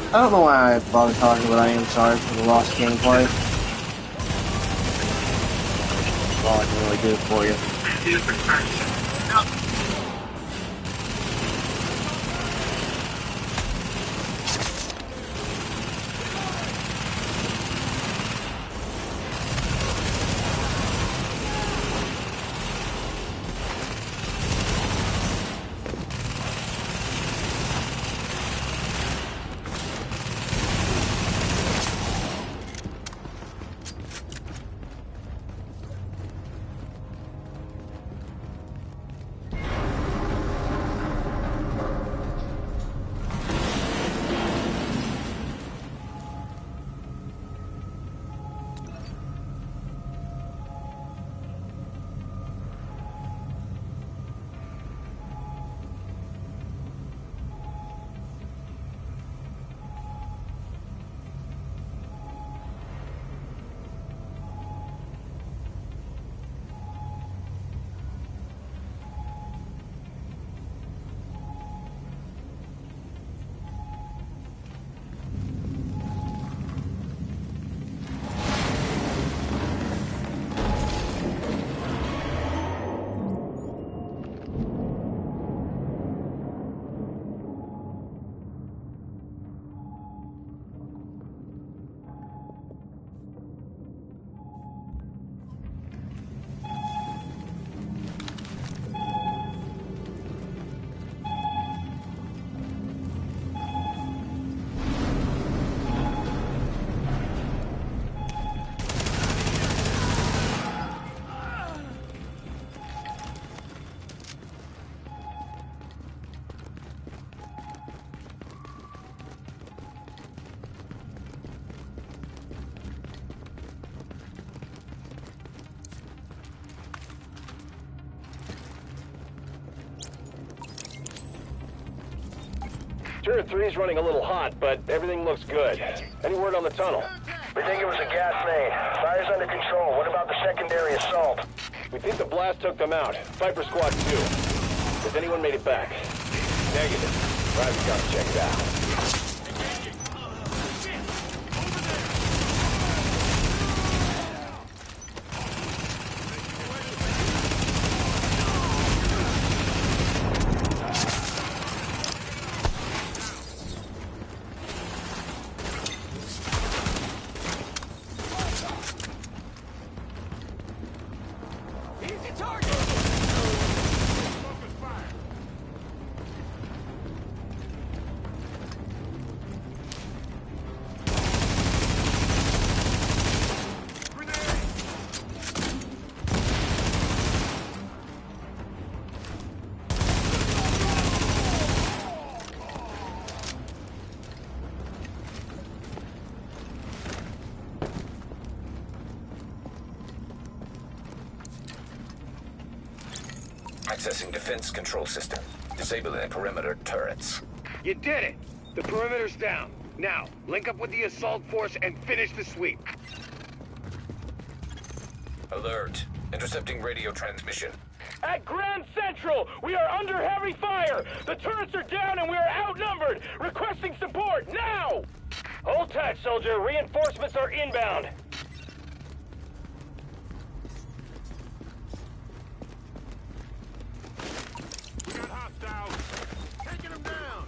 I don't know why I bother talking, but I am sorry for the lost gameplay. That's all I can really do for you. Turret 3's running a little hot, but everything looks good. Any word on the tunnel? We think it was a gas main. Fire's under control. What about the secondary assault? We think the blast took them out. Viper Squad 2. Has anyone made it back? Negative. Private got to check it out. Accessing defense control system. Disabling perimeter turrets. You did it! The perimeter's down. Now, link up with the assault force and finish the sweep. Alert. Intercepting radio transmission. At Grand Central, we are under heavy fire! The turrets are down and we are outnumbered! Requesting support, now! Hold tight, soldier. Reinforcements are inbound. We got hostiles. Taking them down.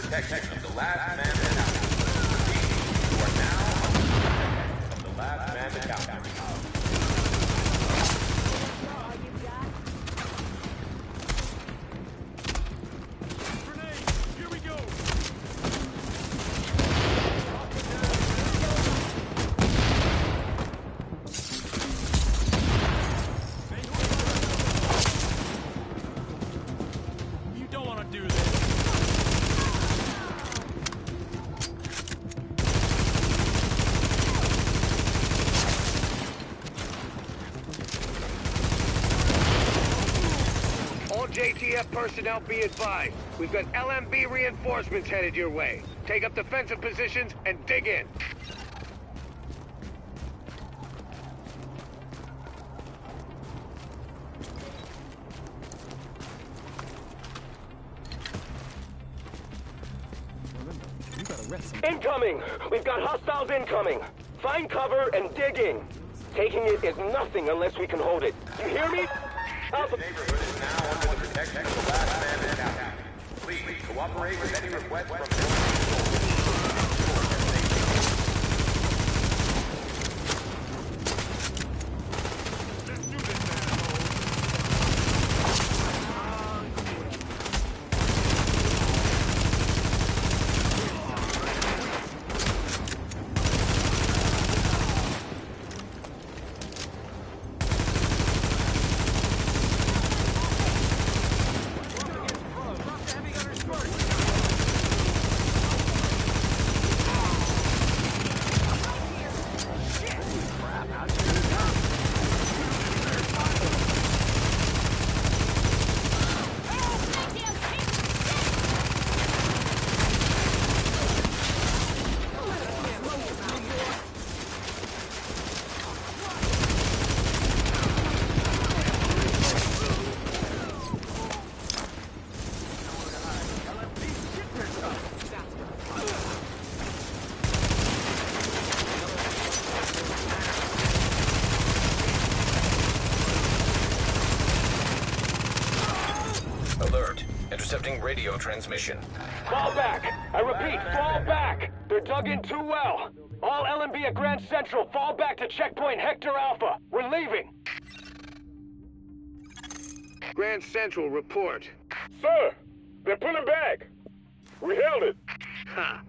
protection of the last man in the house. Repeat, you are now under protection of the last man in the house. JTF personnel, be advised. We've got LMB reinforcements headed your way. Take up defensive positions and dig in. Incoming! We've got hostiles incoming. Find cover and dig in. Taking it is nothing unless we can hold it. You hear me? This neighborhood is now under the protection of the last man in the house. Please cooperate with any requests from Intercepting radio transmission. Fall back! I repeat, fall back! They're dug in too well. All LMB at Grand Central, fall back to checkpoint Hector Alpha. We're leaving. Grand Central, report. Sir, they're pulling back. We held it. Ha!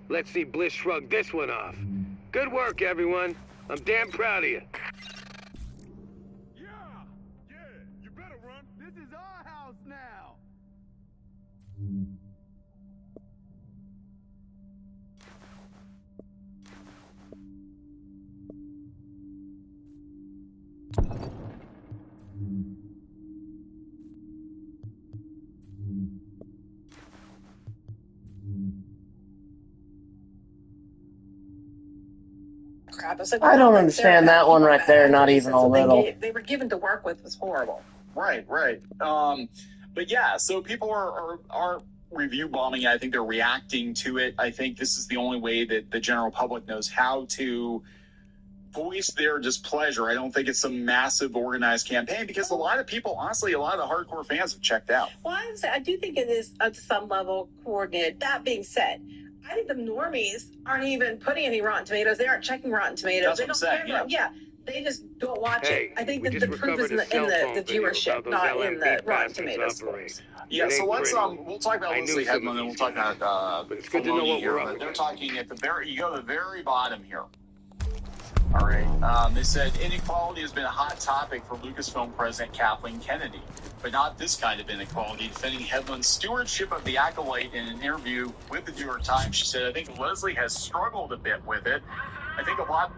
Let's see Bliss shrug this one off. Good work, everyone. I'm damn proud of you. Yeah, you better run. This is our house now. Crap. It's like, I don't understand that one right there, not even a little. They were given to work with was horrible. Right. But yeah, so people are review bombing. I think they're reacting to it. I think this is the only way that the general public knows how to voice their displeasure. I don't think it's some massive organized campaign because a lot of people, honestly, a lot of the hardcore fans have checked out. Well, I do think it is at some level coordinated. That being said, I think the normies aren't even putting any Rotten Tomatoes. They aren't checking Rotten Tomatoes. That's what I'm saying, Yeah. They just don't watch Hey, it. I think we that just the proof is in recovered a cell the phone video viewership, about those not in the LMB Rotten bastards Tomatoes operating. scores. Yeah, It so ain't let's pretty. we'll talk about I Leslie knew some Hedman, of and we'll these talk guys. about But it's good to know what here, we're up but they're against. talking at the very, you go to the very bottom here. All right. They said inequality has been a hot topic for Lucasfilm President Kathleen Kennedy, but not this kind of inequality. Defending Hedlund's stewardship of the Acolyte in an interview with the New York Times, she said, I think Leslie has struggled a bit with it. I think a lot...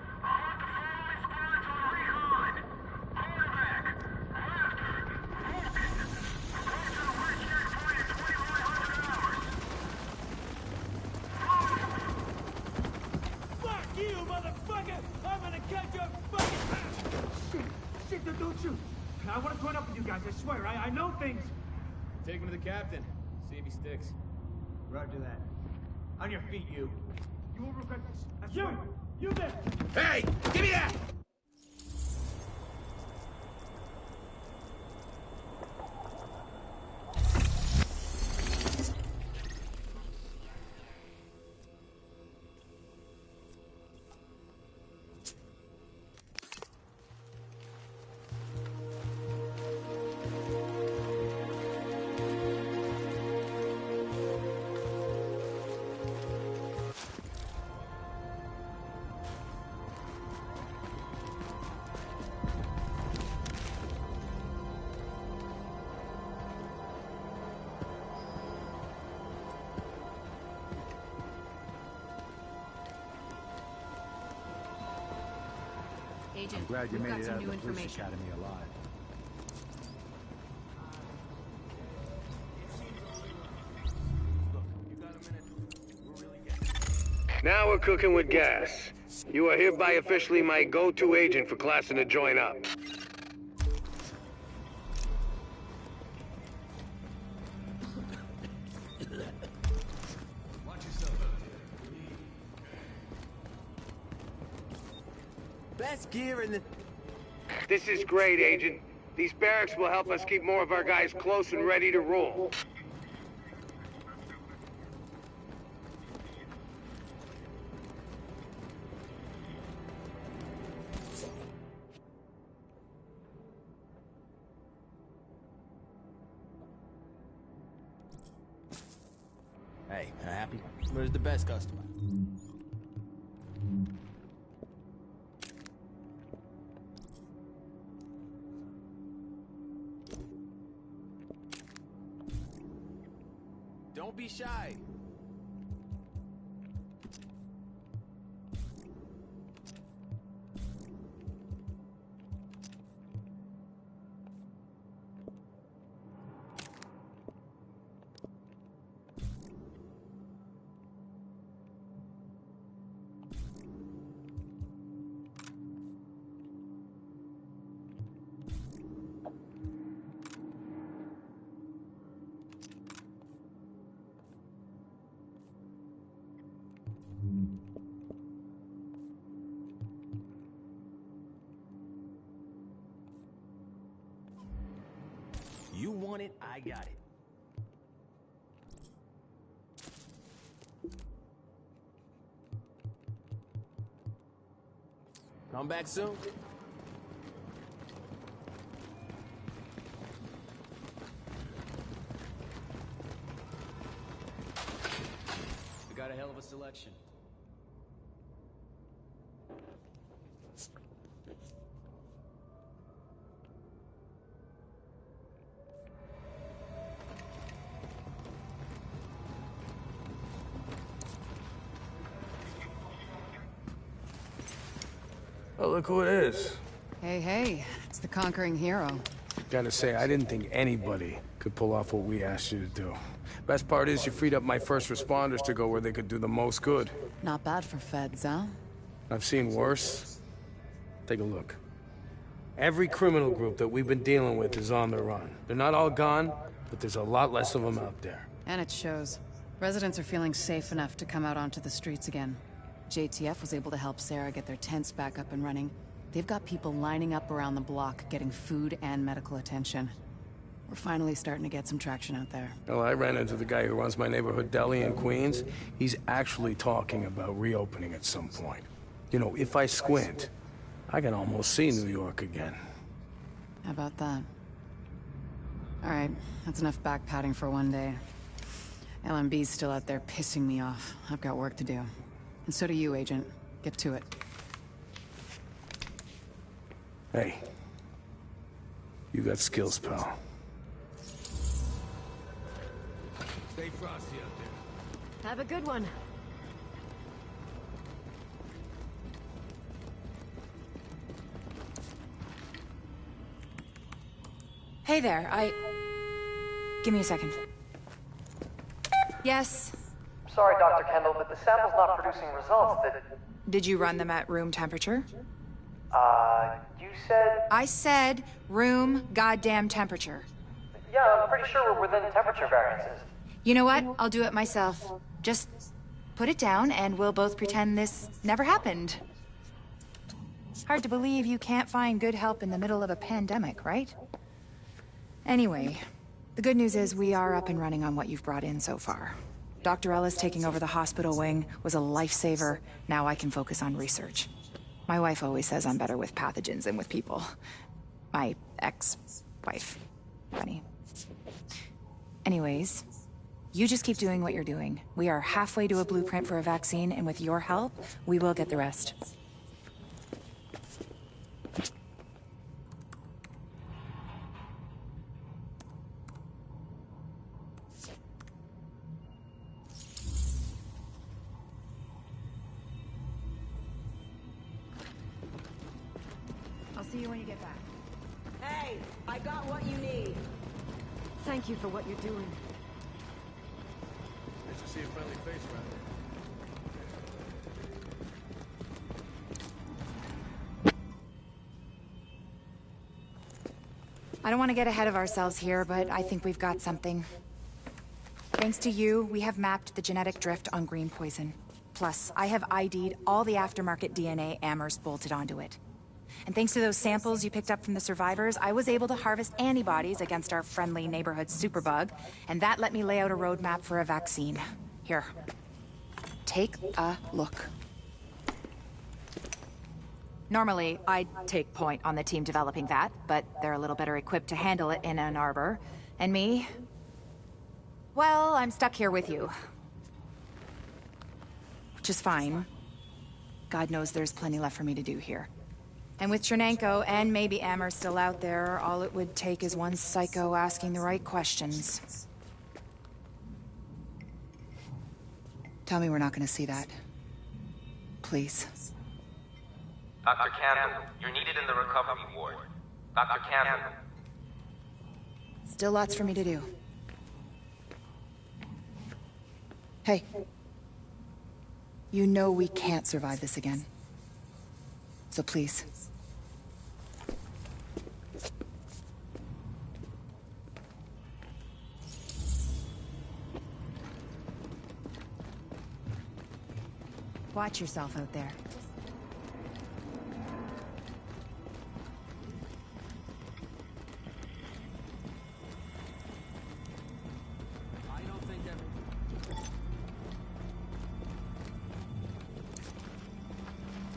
I want to join up with you guys, I swear. I know things. Take him to the captain. See if he sticks. Roger that. On your feet, you. You will regret this. I swear. You there! Hey, give me that! Agent, Glad you we've made got it some out new of the police information. academy alive. Now we're cooking with gas. You are hereby officially my go-to agent for Klassen to join up. Best gear in the... This is great, Agent. These barracks will help us keep more of our guys close and ready to roll. Hey, happy? Where's the best customer? Don't be shy. You want it, I got it. Come back soon. We got a hell of a selection. Oh, look who it is. Hey, hey, it's the conquering hero. Gotta say, I didn't think anybody could pull off what we asked you to do. Best part is you freed up my first responders to go where they could do the most good. Not bad for feds, huh? I've seen worse. Take a look. Every criminal group that we've been dealing with is on the run. They're not all gone, but there's a lot less of them out there. And it shows. Residents are feeling safe enough to come out onto the streets again. JTF was able to help Sarah get their tents back up and running. They've got people lining up around the block, getting food and medical attention. We're finally starting to get some traction out there. Well, I ran into the guy who runs my neighborhood deli in Queens. He's actually talking about reopening at some point. You know, if I squint, I can almost see New York again. How about that? All right, that's enough back-patting for one day. LMB's still out there pissing me off. I've got work to do. And so do you, Agent. Get to it. Hey. You got skills, pal. Stay frosty out there. Have a good one. Hey there, Give me a second. Yes? Sorry, Dr. Kendall, but the sample's not producing results that... Did you run them at room temperature? You said... I said room goddamn temperature. Yeah, I'm pretty sure we're within temperature variances. You know what? I'll do it myself. Just put it down and we'll both pretend this never happened. Hard to believe you can't find good help in the middle of a pandemic, right? Anyway, the good news is we are up and running on what you've brought in so far. Dr. Ellis taking over the hospital wing was a lifesaver. Now I can focus on research. My wife always says I'm better with pathogens than with people. My ex-wife. Funny. Anyways, you just keep doing what you're doing. We are halfway to a blueprint for a vaccine, and with your help, we will get the rest. when you get back. Hey, I got what you need. Thank you for what you're doing. Nice to see a friendly face around here. I don't want to get ahead of ourselves here, but I think we've got something. Thanks to you, we have mapped the genetic drift on green poison. Plus, I have ID'd all the aftermarket DNA Amherst bolted onto it. And thanks to those samples you picked up from the survivors, I was able to harvest antibodies against our friendly neighborhood superbug, and that let me lay out a roadmap for a vaccine. Here. Take a look. Normally, I'd take point on the team developing that, but they're a little better equipped to handle it in Ann Arbor. And me? Well, I'm stuck here with you. Which is fine. God knows there's plenty left for me to do here. And with Chernenko and maybe Amherst still out there, all it would take is one psycho asking the right questions. Tell me we're not gonna see that. Please. Dr. Campbell, you're needed in the recovery ward. Dr. Campbell. Still lots for me to do. Hey. You know we can't survive this again. So please. Watch yourself out there.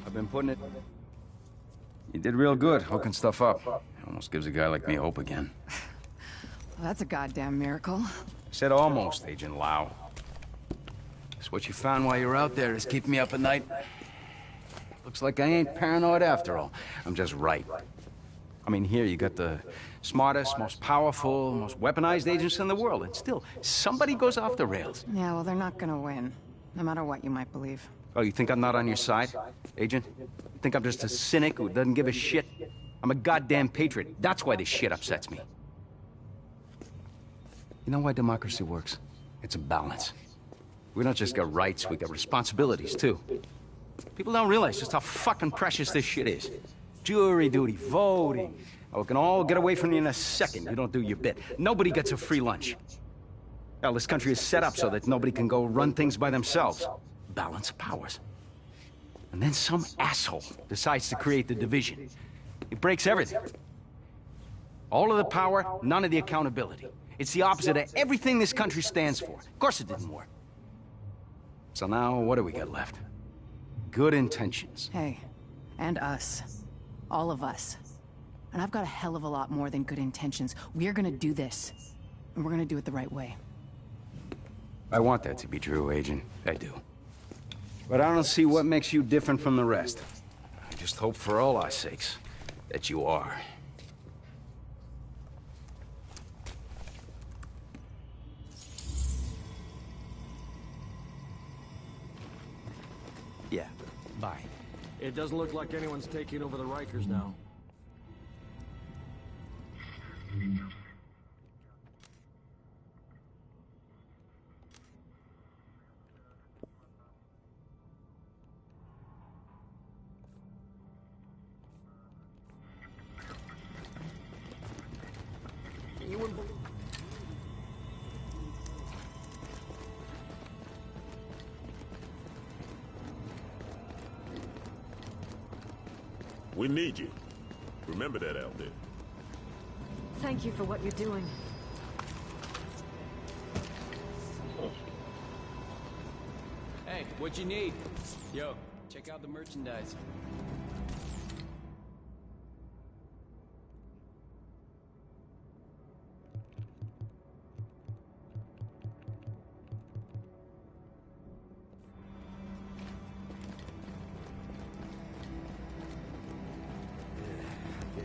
I've been putting it... You did real good, hooking stuff up. It almost gives a guy like me hope again. Well, that's a goddamn miracle. I said almost, Agent Lau. Guess what you found while you were out there is keeping me up at night. Looks like I ain't paranoid after all. I'm just right. I mean, here you got the smartest, most powerful, most weaponized agents in the world, and still, somebody goes off the rails. Yeah, well, they're not gonna win. No matter what you might believe. Oh, you think I'm not on your side, Agent? You think I'm just a cynic who doesn't give a shit? I'm a goddamn patriot. That's why this shit upsets me. You know why democracy works? It's a balance. We don't just got rights, we got responsibilities, too. People don't realize just how fucking precious this shit is. Jury duty, voting. Oh, we can all get away from you in a second. You don't do your bit. Nobody gets a free lunch. Hell, this country is set up so that nobody can go run things by themselves. Balance of powers. And then some asshole decides to create the division. It breaks everything. All of the power, none of the accountability. It's the opposite of everything this country stands for. Of course it didn't work. So now, what do we got left? Good intentions. Hey, and us. All of us. And I've got a hell of a lot more than good intentions. We're gonna do this. And we're gonna do it the right way. I want that to be true, Agent. I do. But I don't see what makes you different from the rest. I just hope for all our sakes that you are. Yeah, bye. It doesn't look like anyone's taking over the Rikers now. We need you. Remember that out there. Thank you for what you're doing. Hey, what you need? Yo, check out the merchandise.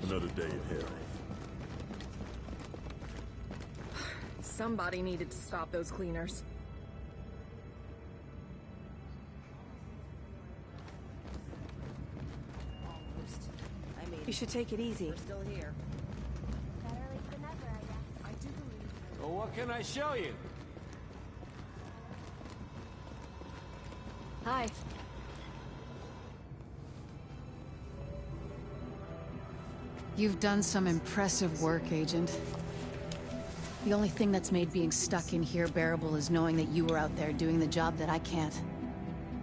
Another day in hell. Somebody needed to stop those cleaners. I mean, You should take it easy. We're still here. Better late than never, I guess. I do believe. Well, what can I show you? Hi. You've done some impressive work, Agent. The only thing that's made being stuck in here bearable is knowing that you were out there doing the job that I can't.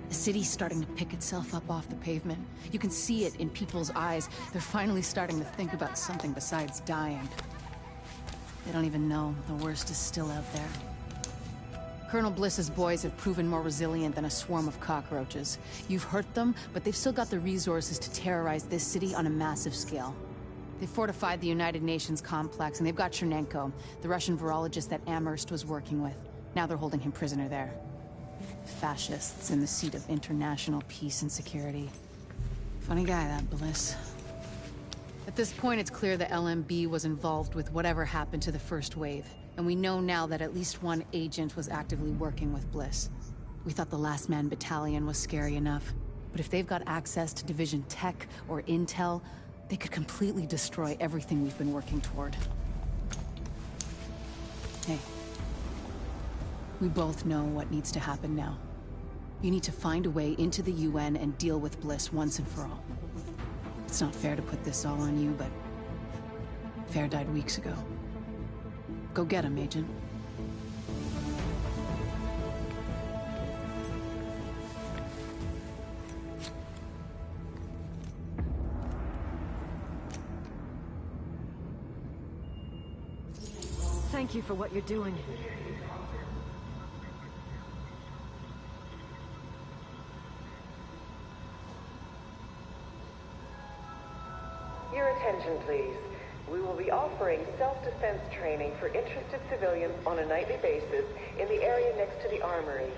The city's starting to pick itself up off the pavement. You can see it in people's eyes. They're finally starting to think about something besides dying. They don't even know the worst is still out there. Colonel Bliss's boys have proven more resilient than a swarm of cockroaches. You've hurt them, but they've still got the resources to terrorize this city on a massive scale. They fortified the United Nations complex, and they've got Chernenko, the Russian virologist that Amherst was working with. Now they're holding him prisoner there. Fascists in the seat of international peace and security. Funny guy, that Bliss. At this point, it's clear the LMB was involved with whatever happened to the first wave, and we know now that at least one agent was actively working with Bliss. We thought the Last Man Battalion was scary enough, but if they've got access to Division tech or intel, they could completely destroy everything we've been working toward. Hey. We both know what needs to happen now. You need to find a way into the UN and deal with Bliss once and for all. It's not fair to put this all on you, but Fair died weeks ago. Go get him, Agent. Thank you for what you're doing. Your attention, please. We will be offering self-defense training for interested civilians on a nightly basis in the area next to the armory.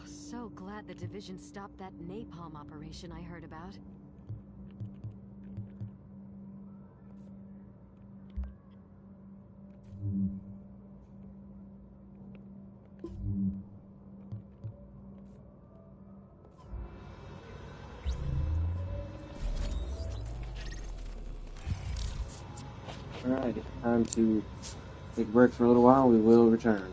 So glad the Division stopped that napalm operation I heard about. Alright, time to take a break for a little while. We will return.